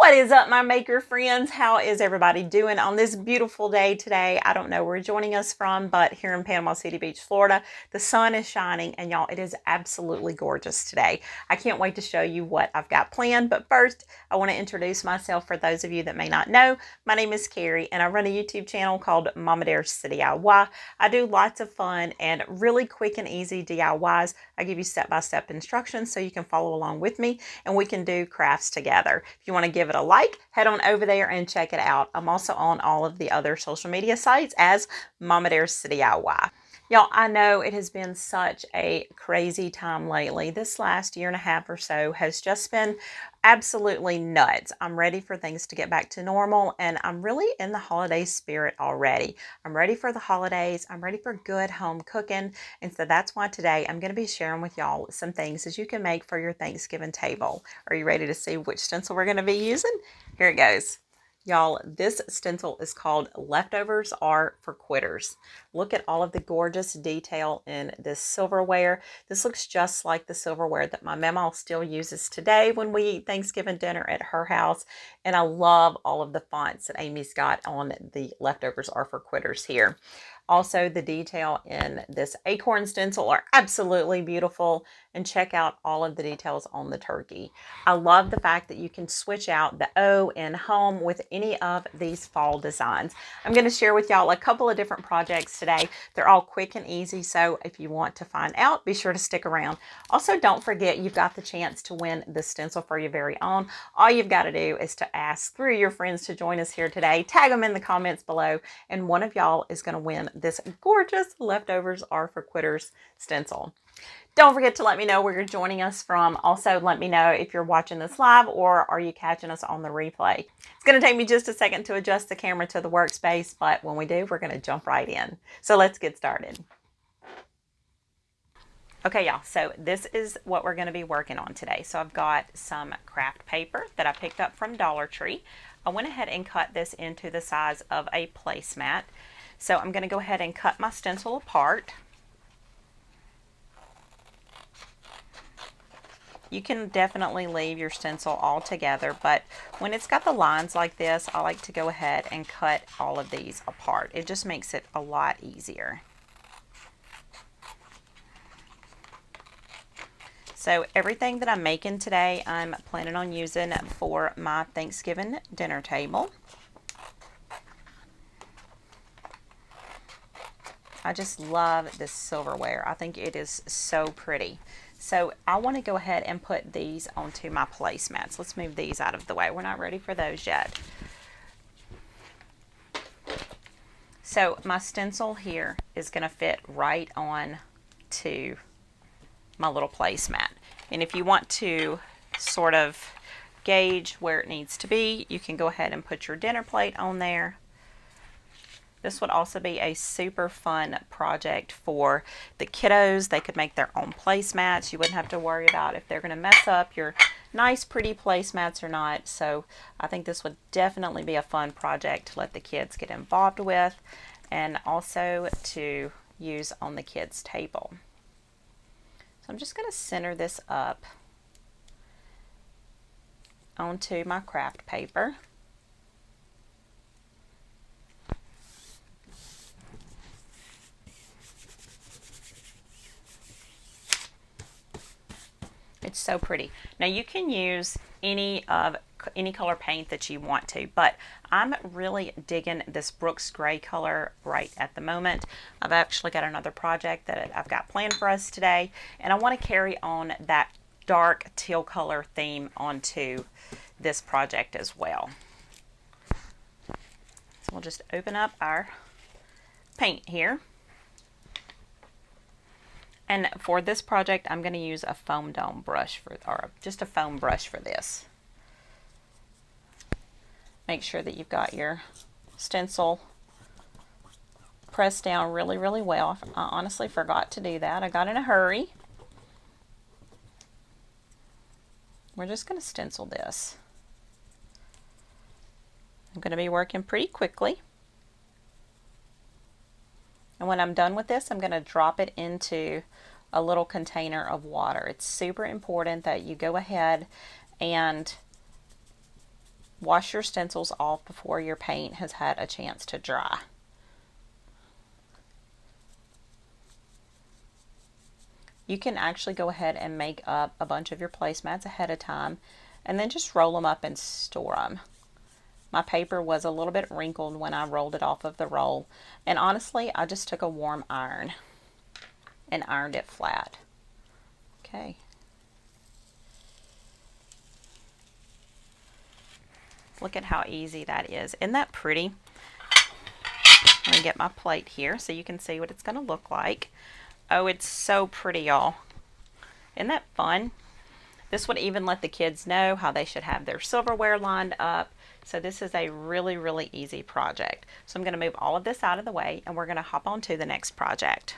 What is up, my maker friends? How is everybody doing on this beautiful day today? I don't know where you're joining us from, but here in Panama City Beach, Florida, the sun is shining, and y'all, it is absolutely gorgeous today. I can't wait to show you what I've got planned, but first, I want to introduce myself for those of you that may not know. My name is Kerri, and I run a YouTube channel called Mama Dares DIY. I do lots of fun and really quick and easy DIYs. I give you step-by-step instructions so you can follow along with me, and we can do crafts together. If you want to give it a like, head on over there and check it out. I'm also on all of the other social media sites as Mama Dares DIY. Y'all, I know it has been such a crazy time lately. This last year and a half or so has just been absolutely nuts. I'm ready for things to get back to normal, and I'm really in the holiday spirit already. I'm ready for the holidays. I'm ready for good home cooking, and so that's why today I'm going to be sharing with y'all some things that you can make for your Thanksgiving table. Are you ready to see which stencil we're going to be using? Here it goes. Y'all, this stencil is called Leftovers Are for Quitters. Look at all of the gorgeous detail in this silverware. This looks just like the silverware that my mama still uses today when we eat Thanksgiving dinner at her house. And I love all of the fonts that Amy's got on the Leftovers Are for Quitters here. Also, the detail in this acorn stencil are absolutely beautiful, and check out all of the details on the turkey. I love the fact that you can switch out the O in home with any of these fall designs. I'm going to share with y'all a couple of different projects today. They're all quick and easy, so if you want to find out, be sure to stick around. Also, don't forget you've got the chance to win the stencil for your very own. All you've got to do is to ask 3 of your friends to join us here today. Tag them in the comments below, and one of y'all is going to win this gorgeous Leftovers Are for Quitters stencil. Don't forget to let me know where you're joining us from. Also, let me know if you're watching this live or are you catching us on the replay. It's going to take me just a second to adjust the camera to the workspace, but when we do, we're going to jump right in. So let's get started. Okay, y'all, so this is what we're going to be working on today. So I've got some craft paper that I picked up from Dollar Tree. I went ahead and cut this into the size of a placemat. So I'm going to go ahead and cut my stencil apart. You can definitely leave your stencil all together, but when it's got the lines like this, I like to go ahead and cut all of these apart. It just makes it a lot easier. So everything that I'm making today, I'm planning on using for my Thanksgiving dinner table. I just love this silverware. I think it is so pretty. So I want to go ahead and put these onto my placemats. Let's move these out of the way. We're not ready for those yet. So my stencil here is going to fit right on to my little placemat. And if you want to sort of gauge where it needs to be, you can go ahead and put your dinner plate on there. This would also be a super fun project for the kiddos. They could make their own placemats. You wouldn't have to worry about if they're going to mess up your nice, pretty placemats or not. So I think this would definitely be a fun project to let the kids get involved with, and also to use on the kids' table. So I'm just going to center this up onto my craft paper. It's so pretty. Now you can use any color paint that you want to, but I'm really digging this Brooks gray color right at the moment. I've actually got another project that I've got planned for us today, and I want to carry on that dark teal color theme onto this project as well. So we'll just open up our paint here. And for this project, I'm going to use a foam dome brush or just a foam brush for this. Make sure that you've got your stencil pressed down really, really well. I honestly forgot to do that. I got in a hurry. We're just going to stencil this. I'm going to be working pretty quickly. And when I'm done with this, I'm going to drop it into a little container of water. It's super important that you go ahead and Wash your stencils off before your paint has had a chance to dry. You can actually go ahead and make up a bunch of your placemats ahead of time and then just roll them up and store them. My paper was a little bit wrinkled when I rolled it off of the roll, and honestly I just took a warm iron and ironed it flat. Okay. Look at how easy that is. Isn't that pretty? I'm going to get my plate here so you can see what it's going to look like. Oh, it's so pretty, y'all. Isn't that fun? This would even let the kids know how they should have their silverware lined up. So this is a really, really easy project. So I'm going to move all of this out of the way and we're going to hop on to the next project.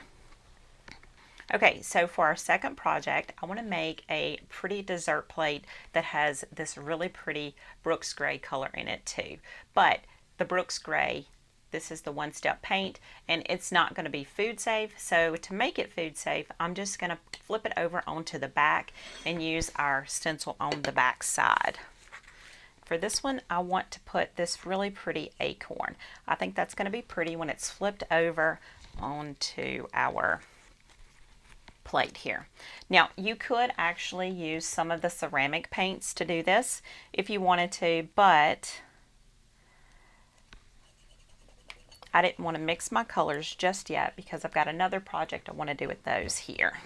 Okay, so for our second project, I want to make a pretty dessert plate that has this really pretty Brooks Gray color in it too. But the Brooks Gray, this is the one-step paint, and it's not going to be food safe. So to make it food safe, I'm just going to flip it over onto the back and use our stencil on the back side. For this one, I want to put this really pretty acorn. I think that's going to be pretty when it's flipped over onto our plate here. Now, you could actually use some of the ceramic paints to do this if you wanted to, but I didn't want to mix my colors just yet because I've got another project I want to do with those here.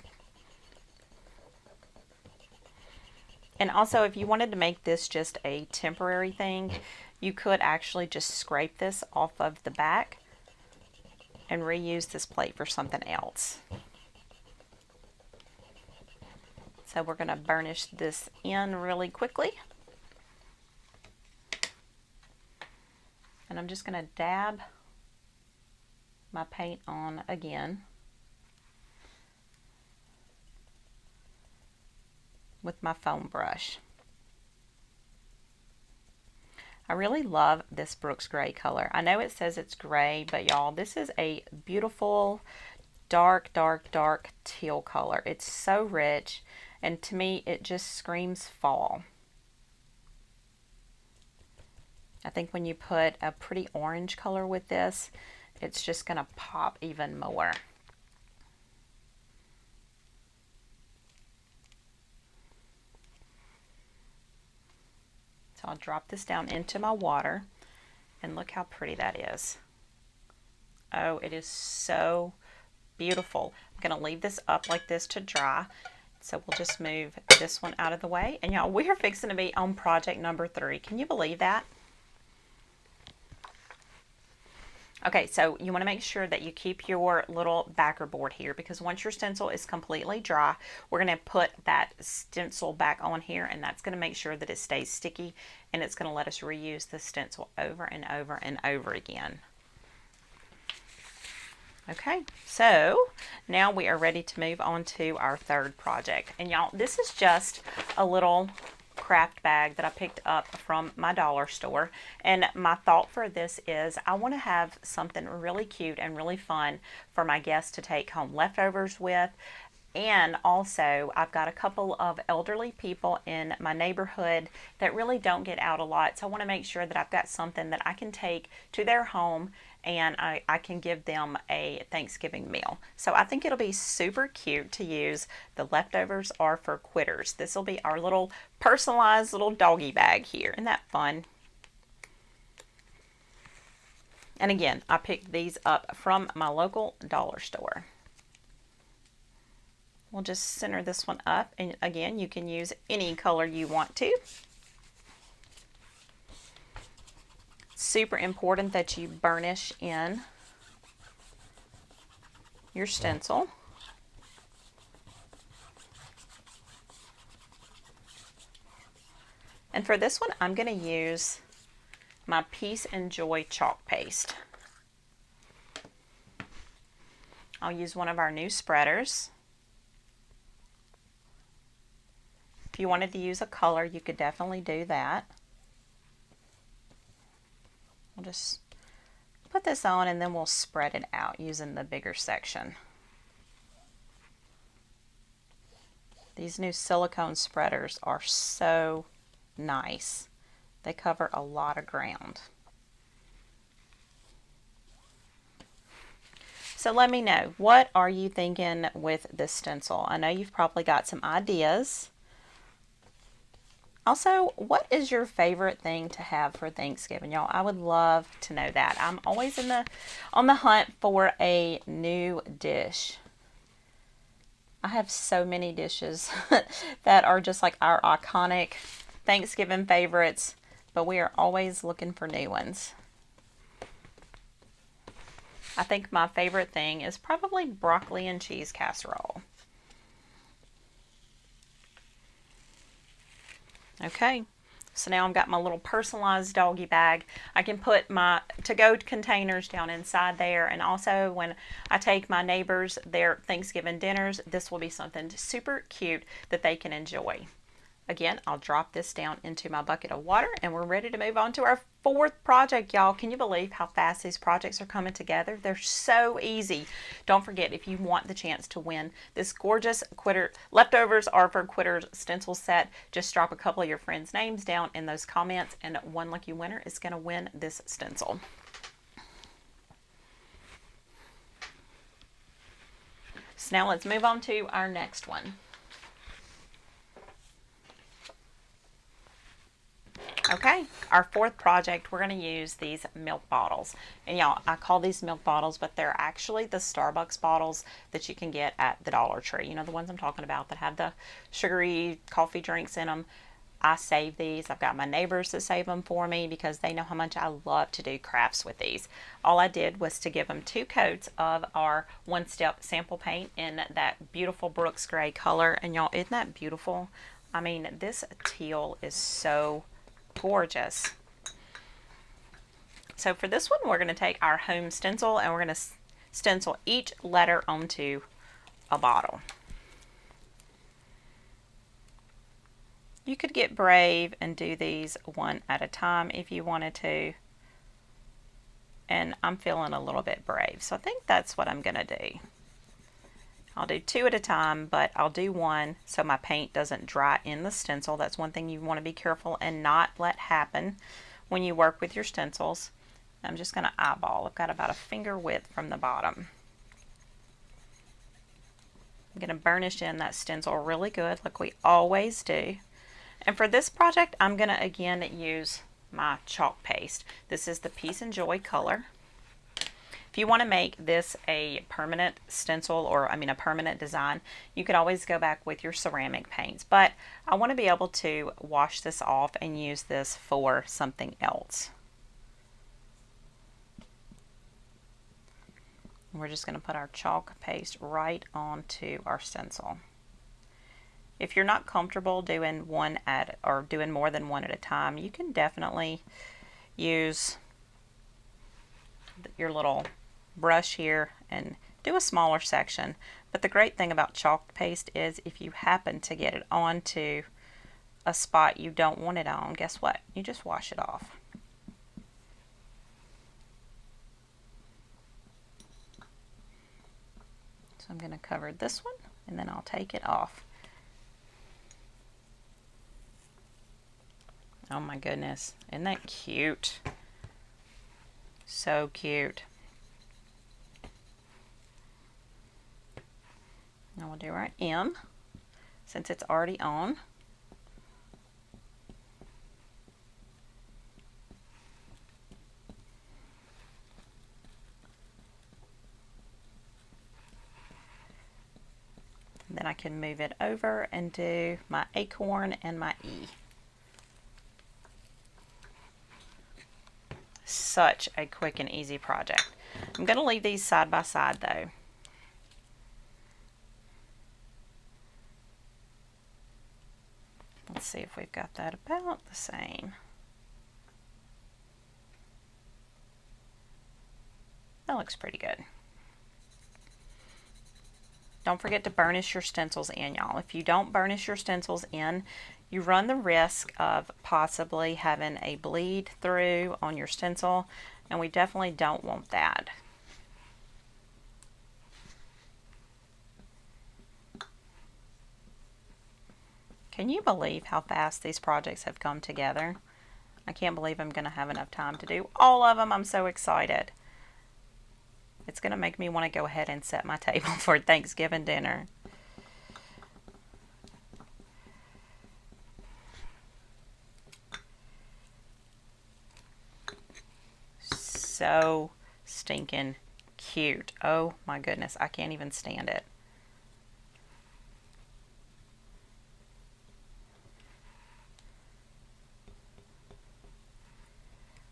And also, if you wanted to make this just a temporary thing, you could actually just scrape this off of the back and reuse this plate for something else. So we're going to burnish this in really quickly. And I'm just going to dab my paint on again with my foam brush. I really love this Brooks Gray color. I know it says it's gray, but y'all, this is a beautiful dark, dark, dark teal color. It's so rich, and to me it just screams fall. I think when you put a pretty orange color with this, it's just going to pop even more. So I'll drop this down into my water, and look how pretty that is. Oh, it is so beautiful. I'm going to leave this up like this to dry. So we'll just move this one out of the way. And y'all, we are fixing to be on project number 3. Can you believe that? Okay, so you want to make sure that you keep your little backer board here, because once your stencil is completely dry, we're going to put that stencil back on here, and that's going to make sure that it stays sticky, and it's going to let us reuse the stencil over and over and over again. Okay, so now we are ready to move on to our third project. And y'all, this is just a little craft bag that I picked up from my dollar store, and my thought for this is I want to have something really cute and really fun for my guests to take home leftovers with. And also, I've got a couple of elderly people in my neighborhood that really don't get out a lot, so I want to make sure that I've got something that I can take to their home and I can give them a Thanksgiving meal. So I think it'll be super cute to use. The leftovers are for quitters. This will be our little personalized little doggy bag here. Isn't that fun? And again, I picked these up from my local dollar store. We'll just center this one up, and again, you can use any color you want to. Super important that you burnish in your stencil. And for this one, I'm going to use my Peace and Joy chalk paste. I'll use one of our new spreaders. If you wanted to use a color, you could definitely do that. We'll just put this on, and then we'll spread it out using the bigger section. These new silicone spreaders are so nice. They cover a lot of ground. So let me know, what are you thinking with this stencil? I know you've probably got some ideas. Also, what is your favorite thing to have for Thanksgiving, y'all? I would love to know that. I'm always on the hunt for a new dish. I have so many dishes that are just like our iconic Thanksgiving favorites, but we are always looking for new ones. I think my favorite thing is probably broccoli and cheese casserole. Okay, so now I've got my little personalized doggy bag. I can put my to-go containers down inside there, and also when I take my neighbors their Thanksgiving dinners, this will be something super cute that they can enjoy. Again, I'll drop this down into my bucket of water, and we're ready to move on to our fourth project, y'all. Can you believe how fast these projects are coming together? They're so easy. Don't forget, if you want the chance to win this gorgeous Quitter Leftovers Are for Quitters stencil set, just drop a couple of your friends' names down in those comments, and one lucky winner is going to win this stencil. So now let's move on to our next one. Okay, our fourth project, we're going to use these milk bottles. And y'all, I call these milk bottles, but they're actually the Starbucks bottles that you can get at the Dollar Tree. You know, the ones I'm talking about that have the sugary coffee drinks in them. I save these. I've got my neighbors that save them for me because they know how much I love to do crafts with these. All I did was to give them 2 coats of our one-step sample paint in that beautiful Brooks Gray color. And y'all, isn't that beautiful? I mean, this teal is so gorgeous. So for this one, we're going to take our home stencil and we're going to stencil each letter onto a bottle. You could get brave and do these one at a time if you wanted to. And I'm feeling a little bit brave, so I think that's what I'm going to do. I'll do 2 at a time, but I'll do 1 so my paint doesn't dry in the stencil. That's one thing you want to be careful and not let happen when you work with your stencils. I'm just going to eyeball. I've got about a finger width from the bottom. I'm going to burnish in that stencil really good like we always do. And for this project, I'm going to again use my chalk paste. This is the Peace and Joy color. If you want to make this a permanent stencil, or I mean a permanent design, you could always go back with your ceramic paints. But I want to be able to wash this off and use this for something else. We're just going to put our chalk paste right onto our stencil. If you're not comfortable doing doing more than 1 at a time, you can definitely use your little brush here and do a smaller section. But the great thing about chalk paste is if you happen to get it onto a spot you don't want it on, guess what? You just wash it off. So I'm going to cover this one and then I'll take it off. Oh my goodness, isn't that cute? So cute. Now we'll do our M since it's already on. And then I can move it over and do my acorn and my E. Such a quick and easy project. I'm going to leave these side by side though. Let's see if we've got that about the same. That looks pretty good. Don't forget to burnish your stencils in, y'all. If you don't burnish your stencils in, you run the risk of possibly having a bleed through on your stencil, and we definitely don't want that. Can you believe how fast these projects have come together? I can't believe I'm going to have enough time to do all of them. I'm so excited. It's going to make me want to go ahead and set my table for Thanksgiving dinner. So stinking cute. Oh my goodness, I can't even stand it.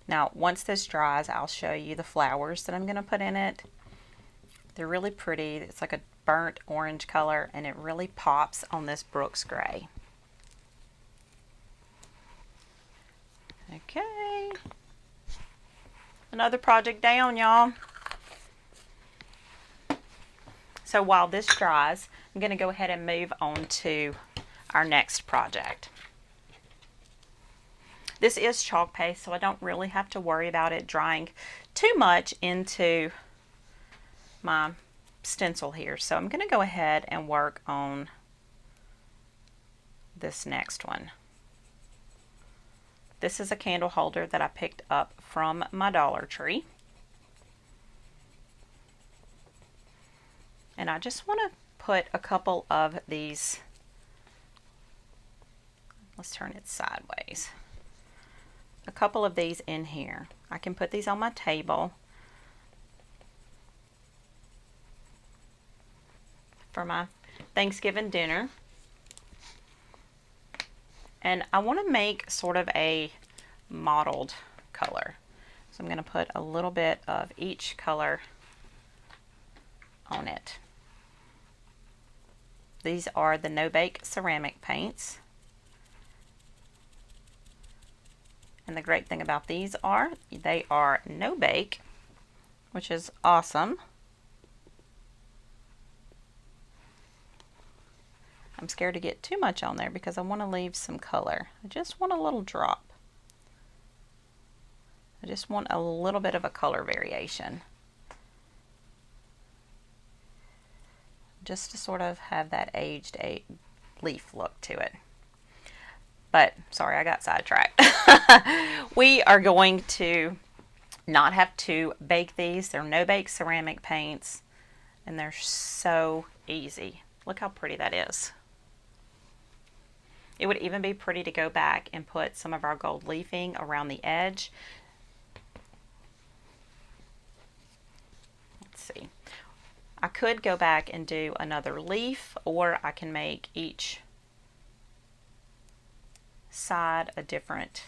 Now, once this dries, I'll show you the flowers that I'm going to put in it. They're really pretty. It's like a burnt orange color, and it really pops on this Brooks gray. Okay. Another project down, y'all. So while this dries, I'm going to go ahead and move on to our next project. This is chalk paste, so I don't really have to worry about it drying too much into my stencil here. So I'm going to go ahead and work on this next one. This is a candle holder that I picked up from my Dollar Tree. And I just want to put a couple of these, let's turn it sideways. A couple of these in here. I can put these on my table for my Thanksgiving dinner. And I want to make sort of a mottled color. So I'm going to put a little bit of each color on it. These are the No Bake ceramic paints. And the great thing about these are they are no bake, which is awesome. I'm scared to get too much on there because I want to leave some color. I just want a little drop. I just want a little bit of a color variation. Just to sort of have that aged leaf look to it. But sorry, I got sidetracked. We are going to not have to bake these. They're no bake ceramic paints, and they're so easy. Look how pretty that is. It would even be pretty to go back and put some of our gold leafing around the edge. Let's see. I could go back and do another leaf, or I can make each side a different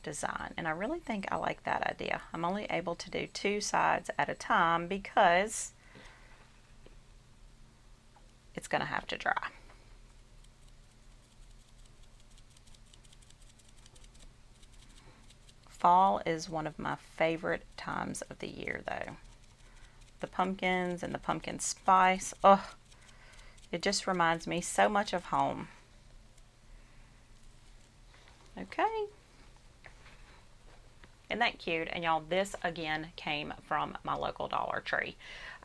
design, and I really think I like that idea. I'm only able to do 2 sides at a time because it's going to have to dry. Fall is one of my favorite times of the year though. The pumpkins and the pumpkin spice, oh, it just reminds me so much of home. Okay. Isn't that cute? And y'all, this again came from my local Dollar Tree.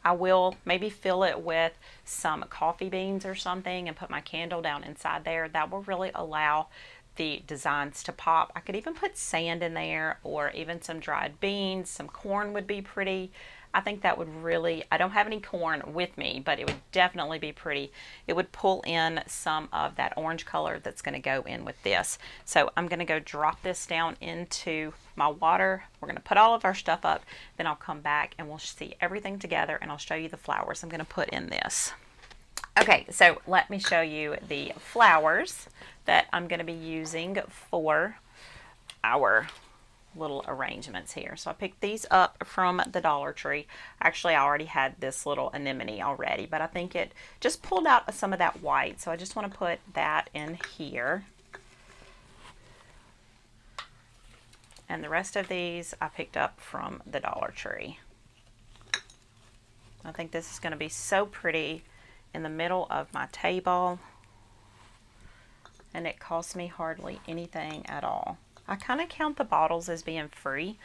I will maybe fill it with some coffee beans or something and put my candle down inside there. That will really allow the designs to pop. I could even put sand in there, or even some dried beans. Some corn would be pretty. I think that would really, I don't have any corn with me, but it would definitely be pretty. It would pull in some of that orange color that's going to go in with this. So I'm going to go drop this down into my water. We're going to put all of our stuff up, then I'll come back and we'll see everything together, and I'll show you the flowers I'm going to put in this. Okay, so let me show you the flowers that I'm going to be using for our little arrangements here. So I picked these up from the Dollar Tree. Actually, I already had this little anemone already, but I think it just pulled out some of that white. So I just want to put that in here. And the rest of these I picked up from the Dollar Tree. I think this is going to be so pretty in the middle of my table. And it cost me hardly anything at all. I kind of count the bottles as being free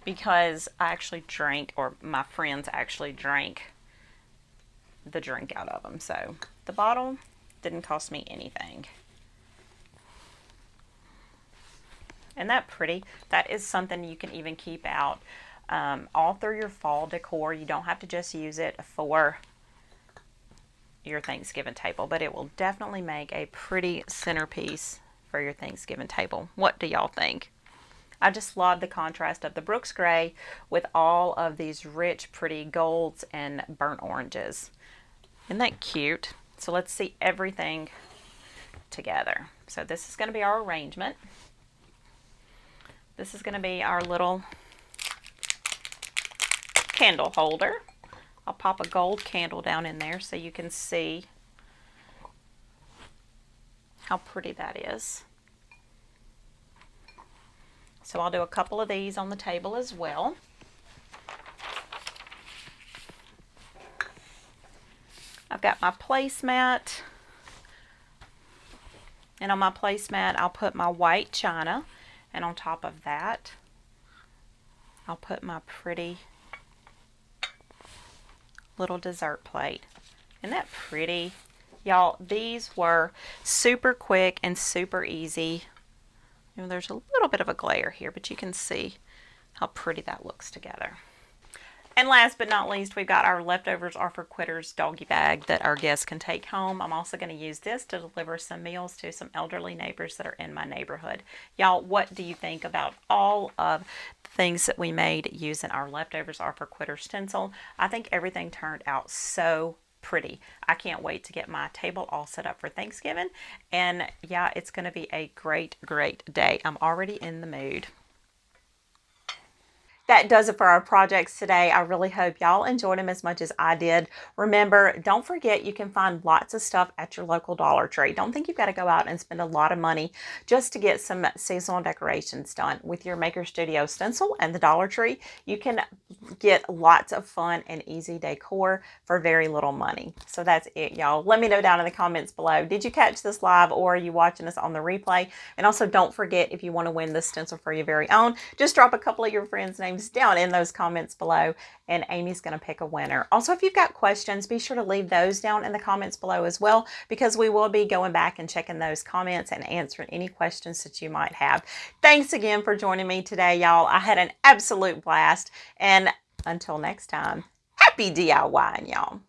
because I actually drank, or my friends actually drank the drink out of them. So the bottle didn't cost me anything. Isn't that pretty? That is something you can even keep out all through your fall decor. You don't have to just use it for your Thanksgiving table, but it will definitely make a pretty centerpiece for your Thanksgiving table. What do y'all think? I just love the contrast of the Brooks Gray with all of these rich, pretty golds and burnt oranges. Isn't that cute? So let's see everything together. So this is going to be our arrangement. This is going to be our little candle holder. I'll pop a gold candle down in there so you can see how pretty that is. So I'll do a couple of these on the table as well. I've got my placemat. And on my placemat, I'll put my white china. And on top of that, I'll put my pretty little dessert plate. Isn't that pretty? Y'all, these were super quick and super easy. You know, there's a little bit of a glare here, but you can see how pretty that looks together. And last but not least, we've got our leftovers are for quitters doggy bag that our guests can take home. I'm also going to use this to deliver some meals to some elderly neighbors that are in my neighborhood. Y'all, what do you think about all of the things that we made using our leftovers are for quitters stencil? I think everything turned out so pretty. I can't wait to get my table all set up for Thanksgiving. And yeah, it's going to be a great, great day. I'm already in the mood. That does it for our projects today. I really hope y'all enjoyed them as much as I did. Remember, don't forget you can find lots of stuff at your local Dollar Tree. Don't think you've got to go out and spend a lot of money just to get some seasonal decorations done. With your Maker Studio stencil and the Dollar Tree, you can get lots of fun and easy decor for very little money. So that's it, y'all. Let me know down in the comments below. Did you catch this live or are you watching us on the replay? And also don't forget, if you want to win this stencil for your very own, just drop a couple of your friends' names down in those comments below and Amy's going to pick a winner. Also, if you've got questions, be sure to leave those down in the comments below as well, because we will be going back and checking those comments and answering any questions that you might have. Thanks again for joining me today, y'all. I had an absolute blast, and until next time, happy DIYing, y'all.